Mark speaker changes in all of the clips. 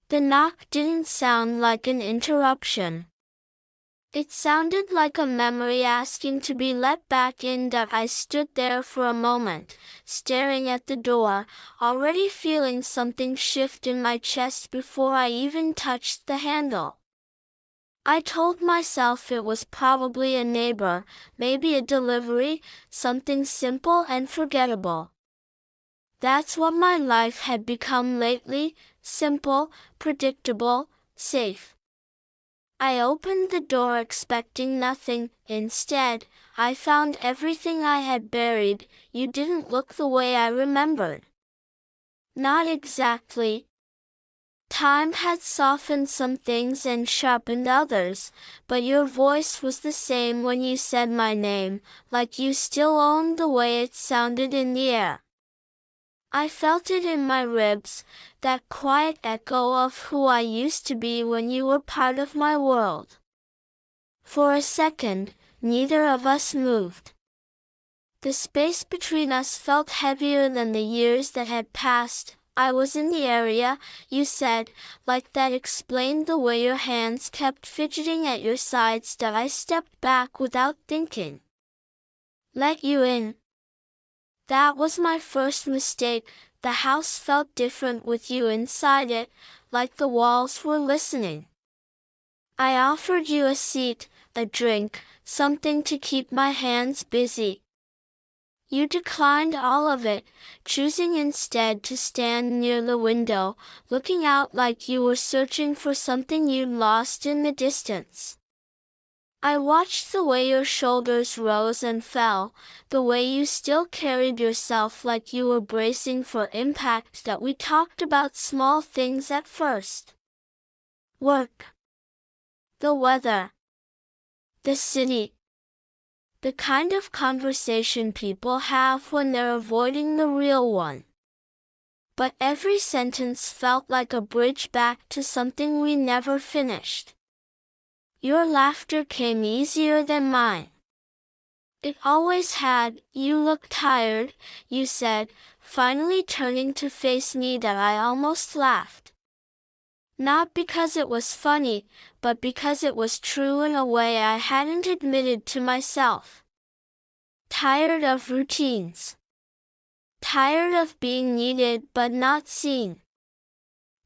Speaker 1: The knock didn't sound like an interruption. It sounded like a memory asking to be let back in. I stood there for a moment, staring at the door, already feeling something shift in my chest before I even touched the handle. I told myself it was probably a neighbor, maybe a delivery, something simple and forgettable. That's what my life had become lately, simple, predictable, safe. I opened the door expecting nothing. Instead, I found everything I had buried. You didn't look the way I remembered. Not exactly. Time had softened some things and sharpened others, but your voice was the same when you said my name, like you still owned the way it sounded in the air. I felt it in my ribs, that quiet echo of who I used to be when you were part of my world. For a second, neither of us moved. The space between us felt heavier than the years that had passed. I was in the area, you said, like that explained the way your hands kept fidgeting at your sides. That I stepped back without thinking. Let you in. That was my first mistake. The house felt different with you inside it, like the walls were listening. I offered you a seat, a drink, something to keep my hands busy. You declined all of it, choosing instead to stand near the window, looking out like you were searching for something you'd lost in the distance. I watched the way your shoulders rose and fell, the way you still carried yourself like you were bracing for impact. That we talked about small things at first. Work. The weather. The city. The kind of conversation people have when they're avoiding the real one. But every sentence felt like a bridge back to something we never finished. Your laughter came easier than mine. It always had. You look tired, you said, finally turning to face me. That I almost laughed. Not because it was funny, but because it was true in a way I hadn't admitted to myself. Tired of routines. Tired of being needed but not seen.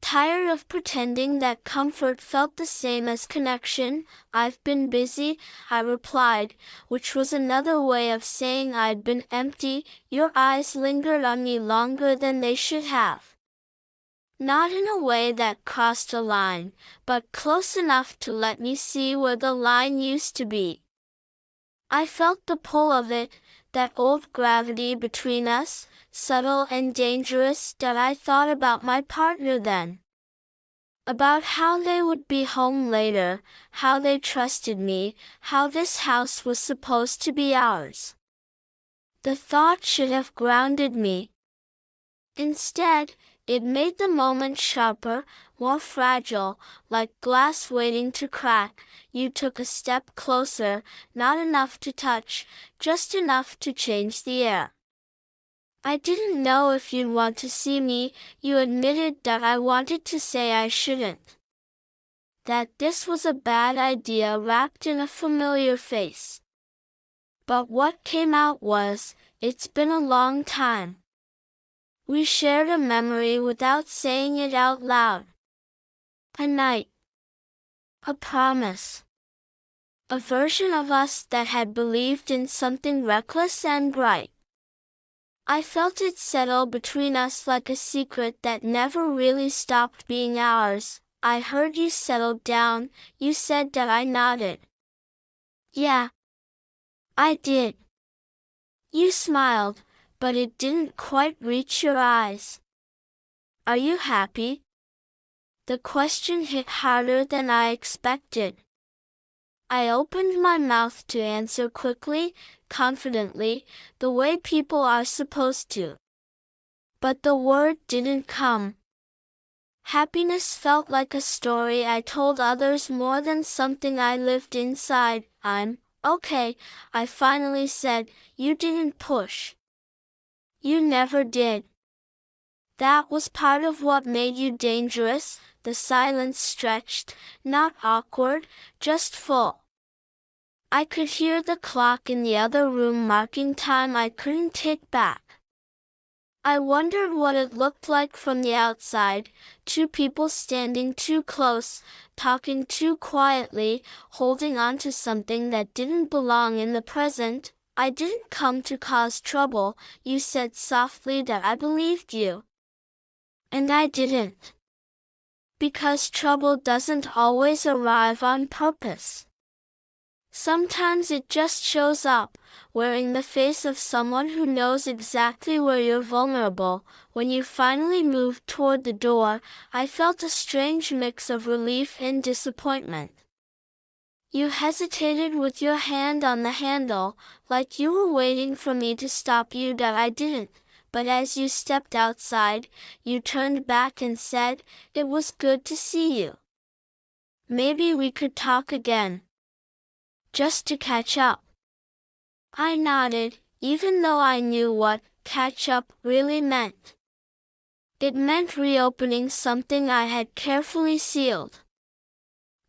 Speaker 1: Tired of pretending that comfort felt the same as connection. I've been busy, I replied, which was another way of saying I'd been empty. Your eyes lingered on me longer than they should have. Not in a way that crossed a line, but close enough to let me see where the line used to be. I felt the pull of it, that old gravity between us, subtle and dangerous. That I thought about my partner then. About how they would be home later, how they trusted me, how this house was supposed to be ours. The thought should have grounded me. Instead, it made the moment sharper, more fragile, like glass waiting to crack. You took a step closer, not enough to touch, just enough to change the air. I didn't know if you'd want to see me. You admitted that I wanted to say I shouldn't. That this was a bad idea wrapped in a familiar face. But what came out was, it's been a long time. We shared a memory without saying it out loud. A night. A promise. A version of us that had believed in something reckless and bright. I felt it settle between us like a secret that never really stopped being ours. I heard you settle down, you said. That I nodded. Yeah. I did. You smiled, but it didn't quite reach your eyes. Are you happy? The question hit harder than I expected. I opened my mouth to answer quickly, confidently, the way people are supposed to. But the word didn't come. Happiness felt like a story I told others more than something I lived inside. I'm okay, I finally said. You didn't push. You never did. That was part of what made you dangerous, the silence stretched, not awkward, just full. I could hear the clock in the other room marking time I couldn't take back. I wondered what it looked like from the outside, two people standing too close, talking too quietly, holding on to something that didn't belong in the present. I didn't come to cause trouble, you said softly that I believed you. And I didn't. Because trouble doesn't always arrive on purpose. Sometimes it just shows up, wearing the face of someone who knows exactly where you're vulnerable. When you finally moved toward the door, I felt a strange mix of relief and disappointment. You hesitated with your hand on the handle, like you were waiting for me to stop you, that I didn't. But as you stepped outside, you turned back and said, "It was good to see you. Maybe we could talk again. Just to catch up." I nodded, even though I knew what catch up really meant. It meant reopening something I had carefully sealed.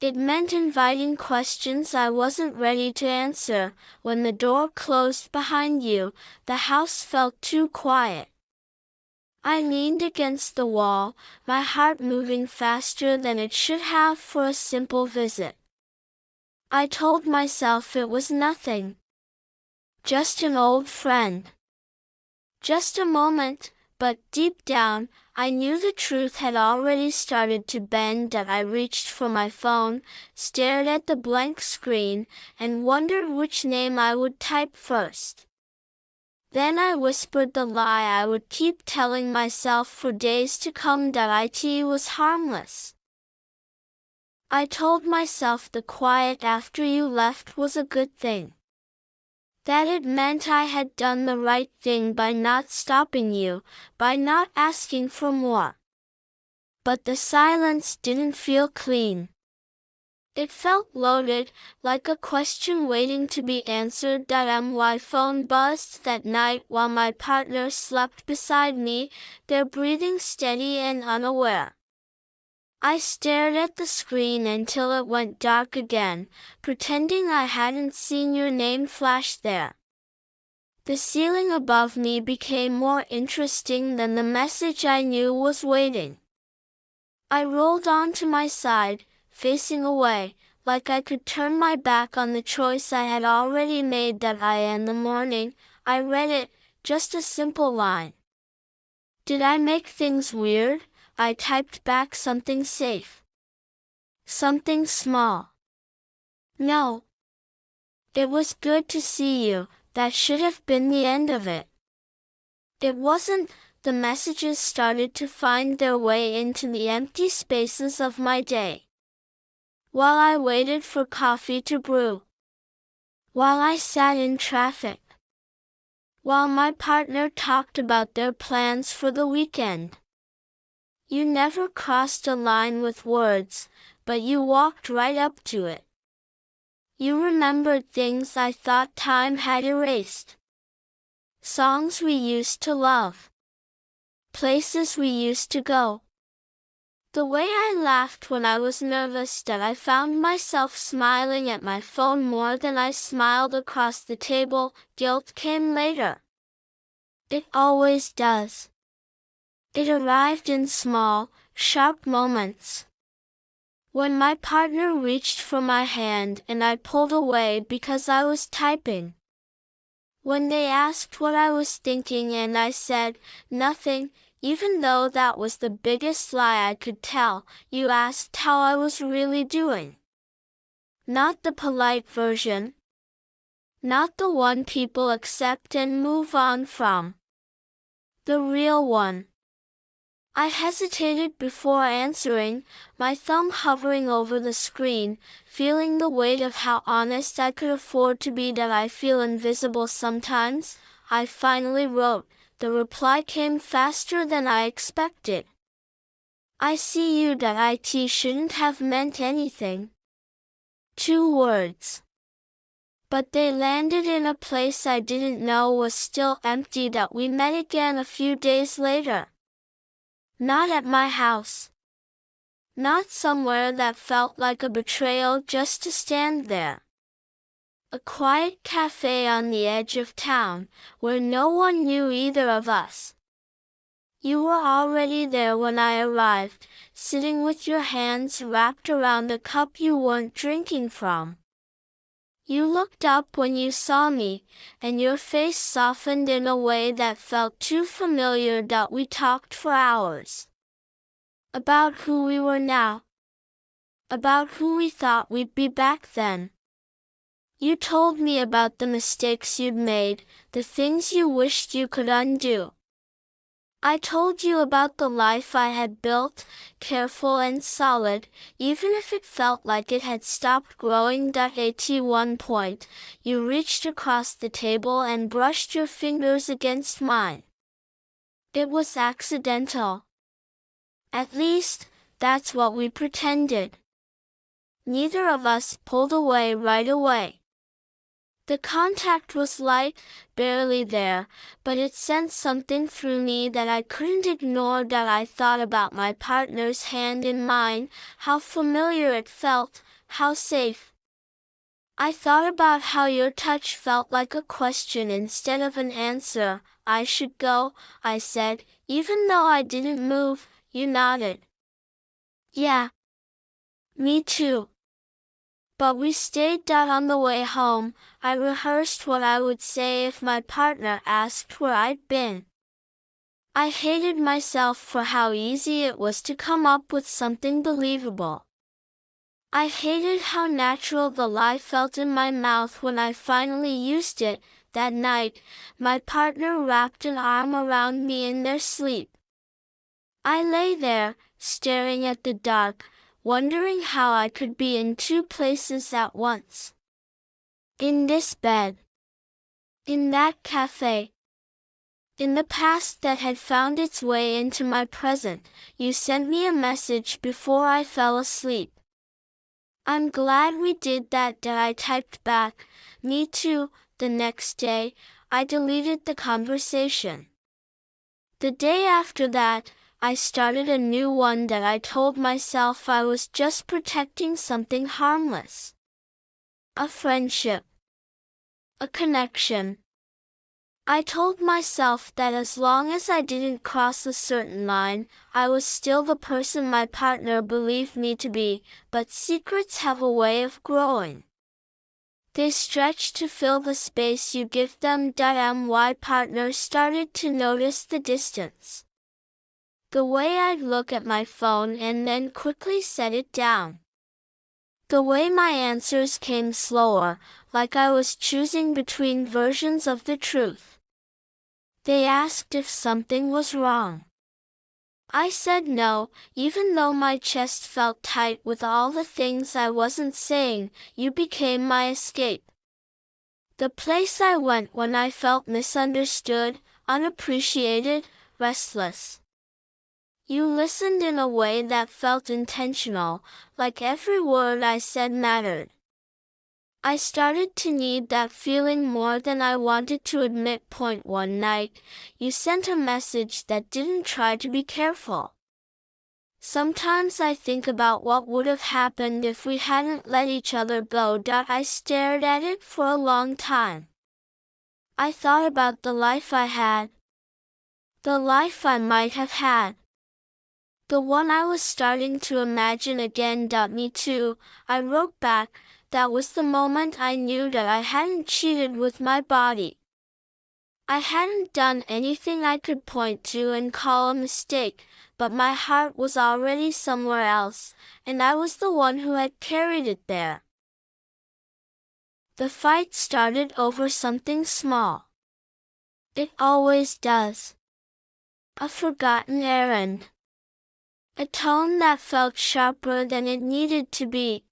Speaker 1: It meant inviting questions I wasn't ready to answer. When the door closed behind you, the house felt too quiet. I leaned against the wall, my heart moving faster than it should have for a simple visit. I told myself it was nothing. Just an old friend. Just a moment, but deep down, I knew the truth had already started to bend. That I reached for my phone, stared at the blank screen, and wondered which name I would type first. Then I whispered the lie I would keep telling myself for days to come, that it was harmless. I told myself the quiet after you left was a good thing. That it meant I had done the right thing by not stopping you, by not asking for more. But the silence didn't feel clean. It felt loaded, like a question waiting to be answered. My phone buzzed that night while my partner slept beside me, their breathing steady and unaware. I stared at the screen until it went dark again, pretending I hadn't seen your name flash there. The ceiling above me became more interesting than the message I knew was waiting. I rolled onto my side, facing away, like I could turn my back on the choice I had already made. In the morning, I read it, just a simple line. Did I make things weird? I typed back something safe. Something small. No. It was good to see you, that should have been the end of it. It wasn't. The messages started to find their way into the empty spaces of my day. While I waited for coffee to brew. While I sat in traffic. While my partner talked about their plans for the weekend. You never crossed a line with words, but you walked right up to it. You remembered things I thought time had erased. Songs we used to love. Places we used to go. The way I laughed when I was nervous, that I found myself smiling at my phone more than I smiled across the table. Guilt came later. It always does. It arrived in small, sharp moments. When my partner reached for my hand and I pulled away because I was typing. When they asked what I was thinking and I said, nothing, even though that was the biggest lie I could tell. You asked how I was really doing. Not the polite version. Not the one people accept and move on from. The real one. I hesitated before answering, my thumb hovering over the screen, feeling the weight of how honest I could afford to be. That I feel invisible sometimes. I finally wrote. The reply came faster than I expected. I see you. That it shouldn't have meant anything. 2 words. But they landed in a place I didn't know was still empty. That we met again a few days later. Not at my house. Not somewhere that felt like a betrayal just to stand there. A quiet cafe on the edge of town, where no one knew either of us. You were already there when I arrived, sitting with your hands wrapped around a cup you weren't drinking from. You looked up when you saw me, and your face softened in a way that felt too familiar that we talked for hours. About who we were now. About who we thought we'd be back then. You told me about the mistakes you'd made, the things you wished you could undo. I told you about the life I had built, careful and solid, even if it felt like it had stopped growing. At one point, you reached across the table and brushed your fingers against mine. It was accidental. At least, that's what we pretended. Neither of us pulled away right away. The contact was light, barely there, but it sent something through me that I couldn't ignore. That I thought about my partner's hand in mine, how familiar it felt, how safe. I thought about how your touch felt like a question instead of an answer. I should go, I said, even though I didn't move. You nodded. Yeah. Me too. But we stayed. On the way home, I rehearsed what I would say if my partner asked where I'd been. I hated myself for how easy it was to come up with something believable. I hated how natural the lie felt in my mouth when I finally used it. That night, my partner wrapped an arm around me in their sleep. I lay there, staring at the dark, wondering how I could be in two places at once. In this bed. In that cafe. In the past that had found its way into my present. You sent me a message before I fell asleep. I'm glad we did that. I typed back. Me too. The next day, I deleted the conversation. The day after that, I started a new one that I told myself I was just protecting something harmless. A friendship. A connection. I told myself that as long as I didn't cross a certain line, I was still the person my partner believed me to be, but secrets have a way of growing. They stretch to fill the space you give them. My partner started to notice the distance. The way I'd look at my phone and then quickly set it down. The way my answers came slower, like I was choosing between versions of the truth. They asked if something was wrong. I said no, even though my chest felt tight with all the things I wasn't saying. You became my escape. The place I went when I felt misunderstood, unappreciated, restless. You listened in a way that felt intentional, like every word I said mattered. I started to need that feeling more than I wanted to admit. One night, you sent a message that didn't try to be careful. Sometimes I think about what would have happened if we hadn't let each other go. I stared at it for a long time. I thought about the life I had. The life I might have had. The one I was starting to imagine again. Me too, I wrote back. That was the moment I knew that I hadn't cheated with my body. I hadn't done anything I could point to and call a mistake, but my heart was already somewhere else, and I was the one who had carried it there. The fight started over something small. It always does. A forgotten errand. A tone that felt sharper than it needed to be.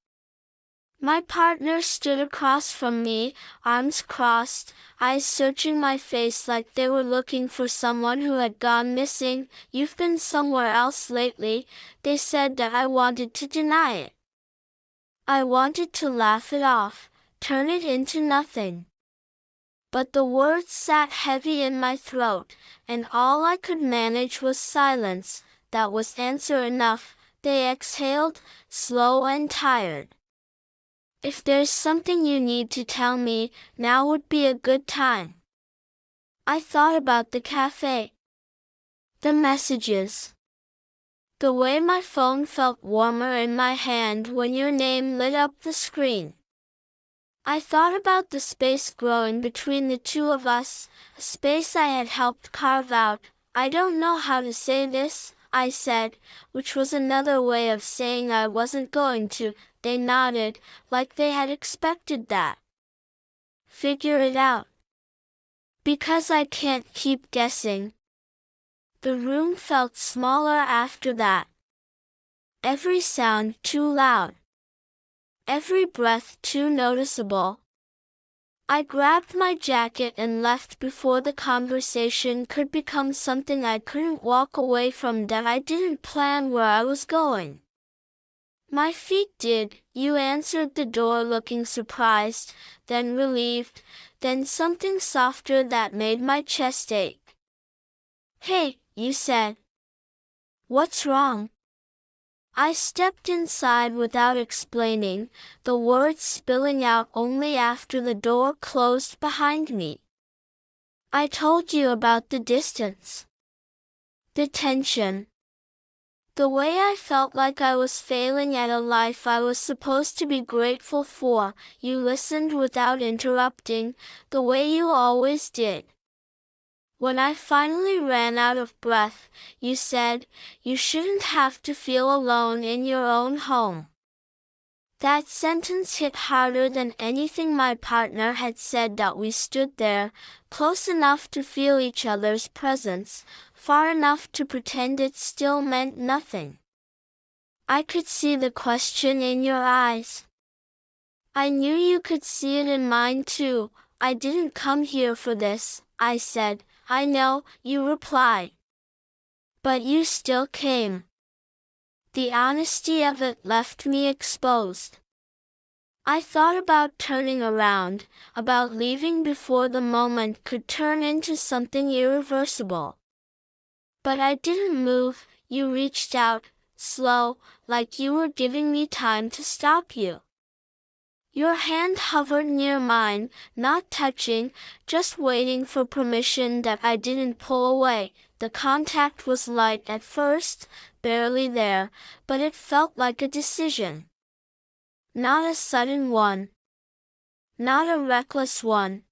Speaker 1: My partner stood across from me, arms crossed, eyes searching my face like they were looking for someone who had gone missing. You've been somewhere else lately, they said. That I wanted to deny it. I wanted to laugh it off, turn it into nothing. But the words sat heavy in my throat, and all I could manage was silence. That was answer enough. they exhaled, slow and tired. If there's something you need to tell me, now would be a good time. I thought about the cafe. The messages. The way my phone felt warmer in my hand when your name lit up the screen. I thought about the space growing between the two of us, a space I had helped carve out. I don't know how to say this, I said, which was another way of saying I wasn't going to. They nodded, like they had expected that. Figure it out. Because I can't keep guessing. The room felt smaller after that. Every sound too loud. Every breath too noticeable. I grabbed my jacket and left before the conversation could become something I couldn't walk away from, that I didn't plan where I was going. My feet did. You answered the door looking surprised, then relieved, then something softer that made my chest ache. Hey, you said. What's wrong? I stepped inside without explaining, the words spilling out only after the door closed behind me. I told you about the distance. The tension. The way I felt like I was failing at a life I was supposed to be grateful for. You listened without interrupting, the way you always did. When I finally ran out of breath, you said, you shouldn't have to feel alone in your own home. That sentence hit harder than anything my partner had said. That we stood there, close enough to feel each other's presence, far enough to pretend it still meant nothing. I could see the question in your eyes. I knew you could see it in mine too. I didn't come here for this, I said. I know, you replied. But you still came. The honesty of it left me exposed. I thought about turning around, about leaving before the moment could turn into something irreversible. But I didn't move. You reached out, slow, like you were giving me time to stop you. Your hand hovered near mine, not touching, just waiting for permission. That I didn't pull away. The contact was light at first, barely there, but it felt like a decision. Not a sudden one. Not a reckless one.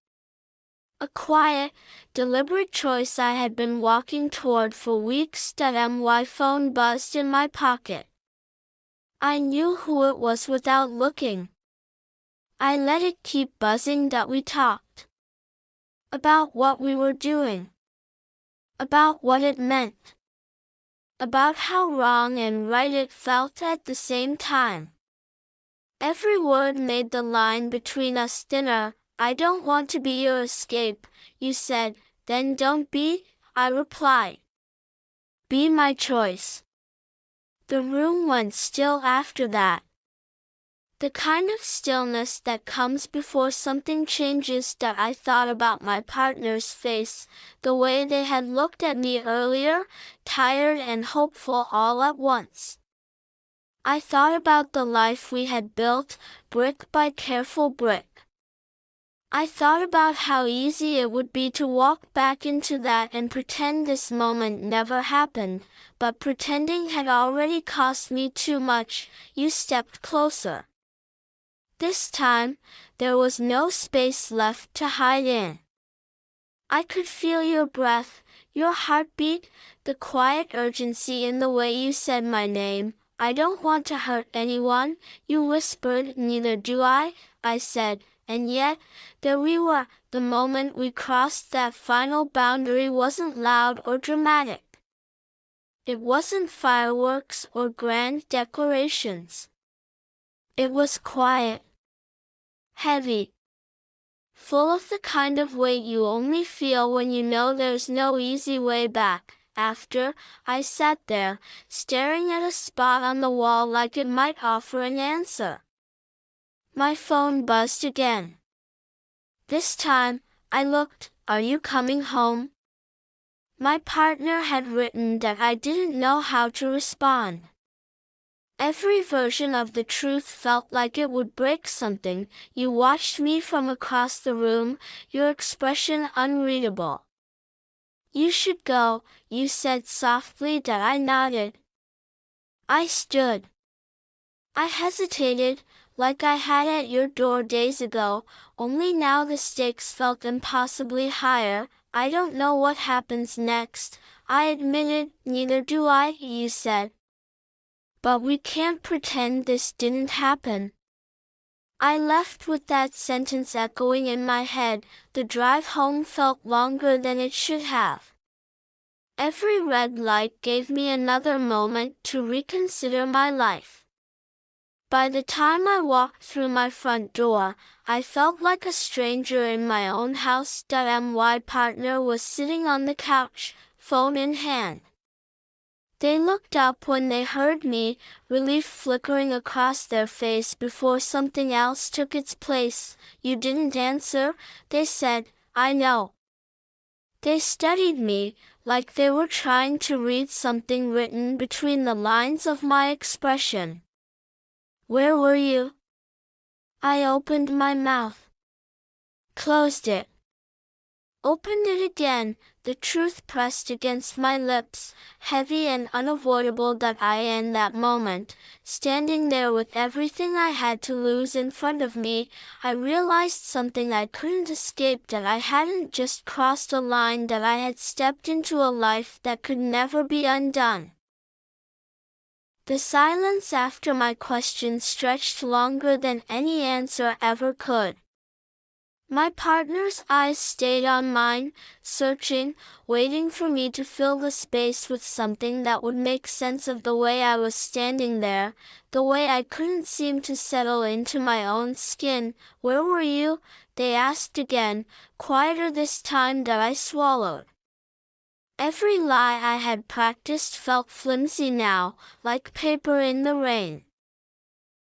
Speaker 1: A quiet, deliberate choice I had been walking toward for weeks. My phone buzzed in my pocket. I knew who it was without looking. I let it keep buzzing. That we talked. About what we were doing. About what it meant. About how wrong and right it felt at the same time. Every word made the line between us thinner. I don't want to be your escape, you said. Then don't be, I replied. Be my choice. The room went still after that. The kind of stillness that comes before something changes. That I thought about my partner's face, the way they had looked at me earlier, tired and hopeful all at once. I thought about the life we had built, brick by careful brick. I thought about how easy it would be to walk back into that and pretend this moment never happened, but pretending had already cost me too much. You stepped closer. This time, there was no space left to hide in. I could feel your breath, your heartbeat, the quiet urgency in the way you said my name. I don't want to hurt anyone, you whispered. Neither do I said, and yet, there we were. The moment we crossed that final boundary wasn't loud or dramatic. It wasn't fireworks or grand declarations. It was quiet. Heavy. Full of the kind of weight you only feel when you know there's no easy way back. After, I sat there, staring at a spot on the wall like it might offer an answer. My phone buzzed again. This time, I looked. Are you coming home? My partner had written that. I didn't know how to respond. Every version of the truth felt like it would break something. You watched me from across the room, your expression unreadable. You should go, you said softly. That I nodded. I stood. I hesitated, like I had at your door days ago, only now the stakes felt impossibly higher. I don't know what happens next, I admitted. Neither do I, you said. But we can't pretend this didn't happen. I left with that sentence echoing in my head. The drive home felt longer than it should have. Every red light gave me another moment to reconsider my life. By the time I walked through my front door, I felt like a stranger in my own house. My partner was sitting on the couch, phone in hand. They looked up when they heard me, relief flickering across their face before something else took its place. You didn't answer, they said. I know. They studied me, like they were trying to read something written between the lines of my expression. Where were you? I opened my mouth. Closed it. Opened it again, the truth pressed against my lips, heavy and unavoidable. That I, in that moment, standing there with everything I had to lose in front of me, I realized something I couldn't escape. That I hadn't just crossed a line, that I had stepped into a life that could never be undone. The silence after my question stretched longer than any answer ever could. My partner's eyes stayed on mine, searching, waiting for me to fill the space with something that would make sense of the way I was standing there, the way I couldn't seem to settle into my own skin. Where were you? They asked again, quieter this time. That I swallowed. Every lie I had practiced felt flimsy now, like paper in the rain.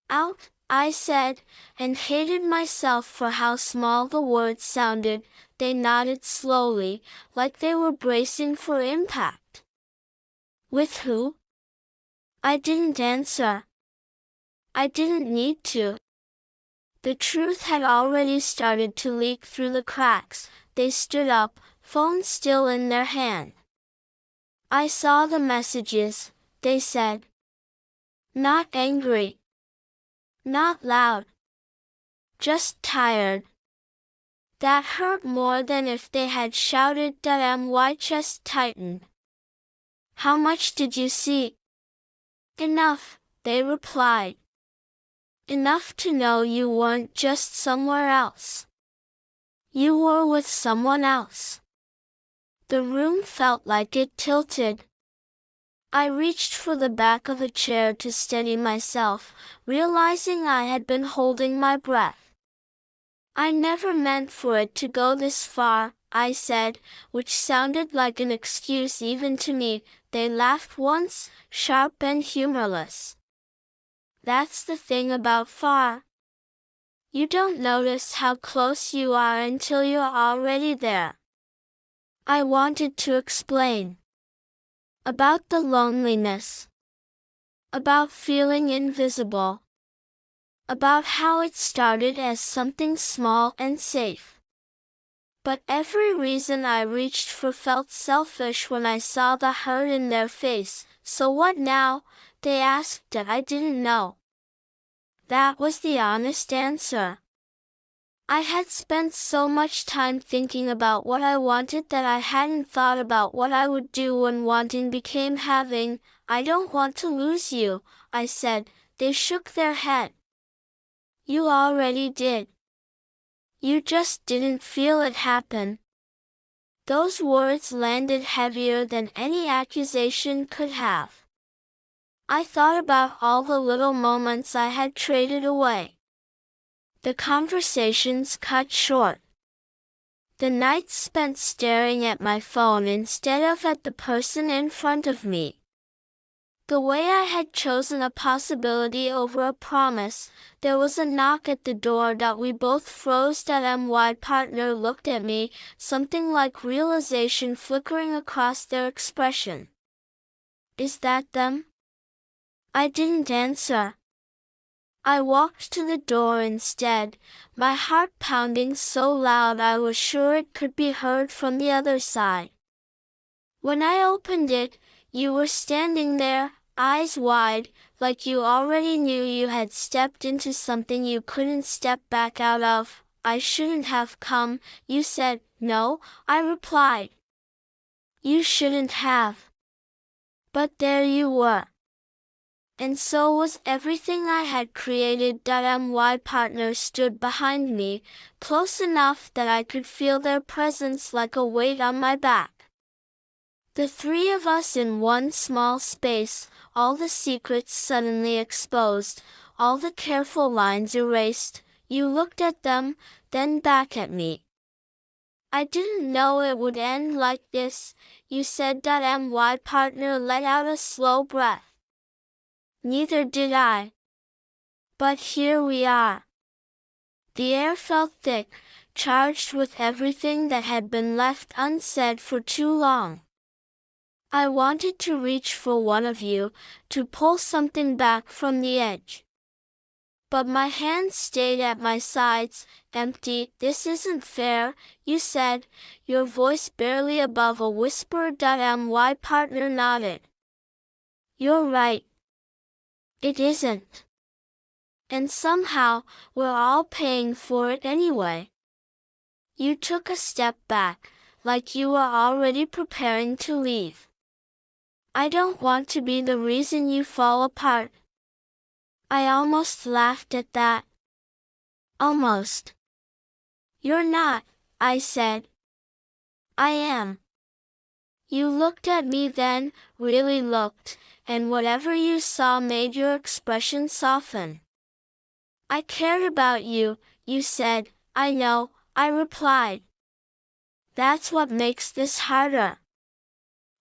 Speaker 1: Out, I said, and hated myself for how small the words sounded. They nodded slowly, like they were bracing for impact. With who? I didn't answer. I didn't need to. The truth had already started to leak through the cracks. They stood up, phone still in their hand. I saw the messages, they said. Not angry. Not loud. Just tired. That hurt more than if they had shouted. My chest tightened. How much did you see? Enough, they replied. Enough to know you weren't just somewhere else. You were with someone else. The room felt like it tilted. I reached for the back of a chair to steady myself, realizing I had been holding my breath. I never meant for it to go this far, I said, which sounded like an excuse even to me. They laughed once, sharp and humorless. That's the thing about far. You don't notice how close you are until you're already there. I wanted to explain. About the loneliness. About feeling invisible. About how it started as something small and safe. But every reason I reached for felt selfish when I saw the hurt in their face. So what now? They asked. That I didn't know. That was the honest answer. I had spent so much time thinking about what I wanted that I hadn't thought about what I would do when wanting became having. I don't want to lose you, I said. They shook their head. You already did. You just didn't feel it happen. Those words landed heavier than any accusation could have. I thought about all the little moments I had traded away. The conversations cut short. The nights spent staring at my phone instead of at the person in front of me. The way I had chosen a possibility over a promise. There was a knock at the door. We both froze. My partner looked at me, something like realization flickering across their expression. Is that them? I didn't answer. I walked to the door instead, my heart pounding so loud I was sure it could be heard from the other side. When I opened it, you were standing there, eyes wide, like you already knew you had stepped into something you couldn't step back out of. I shouldn't have come, you said. No, I replied. You shouldn't have. But there you were. And so was everything I had created. My partners stood behind me, close enough that I could feel their presence like a weight on my back. The three of us in one small space, all the secrets suddenly exposed, all the careful lines erased. You looked at them, then back at me. I didn't know it would end like this, you said. My partner let out a slow breath. Neither did I. But here we are. The air felt thick, charged with everything that had been left unsaid for too long. I wanted to reach for one of you, to pull something back from the edge. But my hands stayed at my sides, empty. This isn't fair, you said, your voice barely above a whisper. My partner nodded. You're right. It isn't. And somehow, we're all paying for it anyway. You took a step back, like you were already preparing to leave. I don't want to be the reason you fall apart. I almost laughed at that. Almost. You're not, I said. I am. You looked at me then, really looked, and whatever you saw made your expression soften. I cared about you, you said. I know, I replied. That's what makes this harder.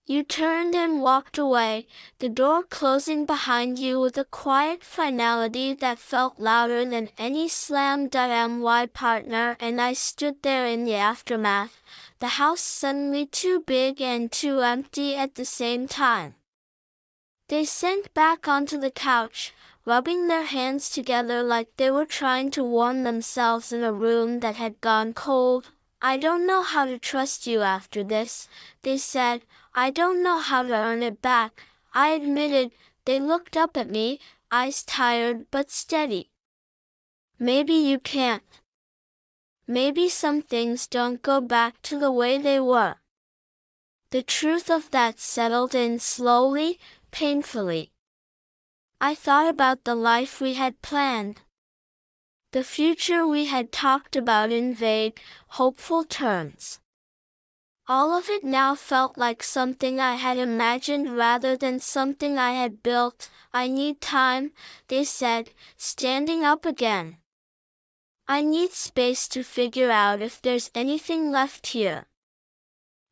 Speaker 1: You turned and walked away, the door closing behind you with a quiet finality that felt louder than any slam. My partner and I stood there in the aftermath, the house suddenly too big and too empty at the same time. They sank back onto the couch, rubbing their hands together like they were trying to warm themselves in a room that had gone cold. I don't know how to trust you after this, they said. I don't know how to earn it back, I admitted. They looked up at me, eyes tired but steady. Maybe you can't. Maybe some things don't go back to the way they were. The truth of that settled in slowly, painfully. I thought about the life we had planned. The future we had talked about in vague, hopeful terms. All of it now felt like something I had imagined rather than something I had built. I need time, they said, standing up again. I need space to figure out if there's anything left here.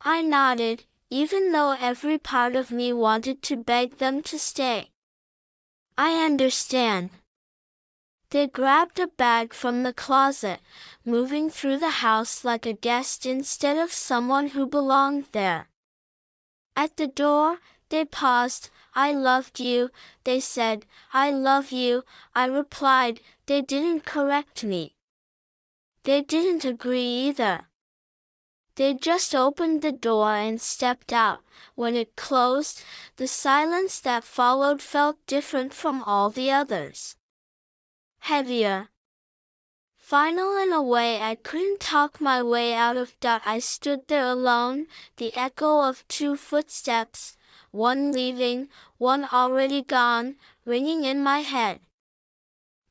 Speaker 1: I nodded, even though every part of me wanted to beg them to stay. I understand. They grabbed a bag from the closet, moving through the house like a guest instead of someone who belonged there. At the door, they paused. I loved you, they said. I love you, I replied. They didn't correct me. They didn't agree either. They just opened the door and stepped out. When it closed, the silence that followed felt different from all the others. Heavier. Final in a way I couldn't talk my way out of. I stood there alone, the echo of two footsteps, one leaving, one already gone, ringing in my head.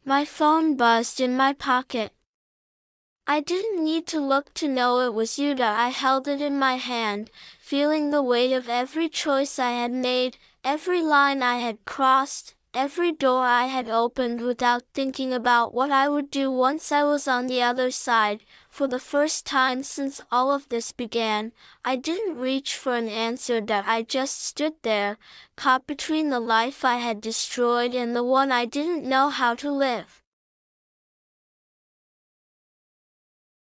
Speaker 1: My phone buzzed in my pocket. I didn't need to look to know it was you. I held it in my hand, feeling the weight of every choice I had made, every line I had crossed, every door I had opened without thinking about what I would do once I was on the other side. For the first time since all of this began, I didn't reach for an answer. I just stood there, caught between the life I had destroyed and the one I didn't know how to live.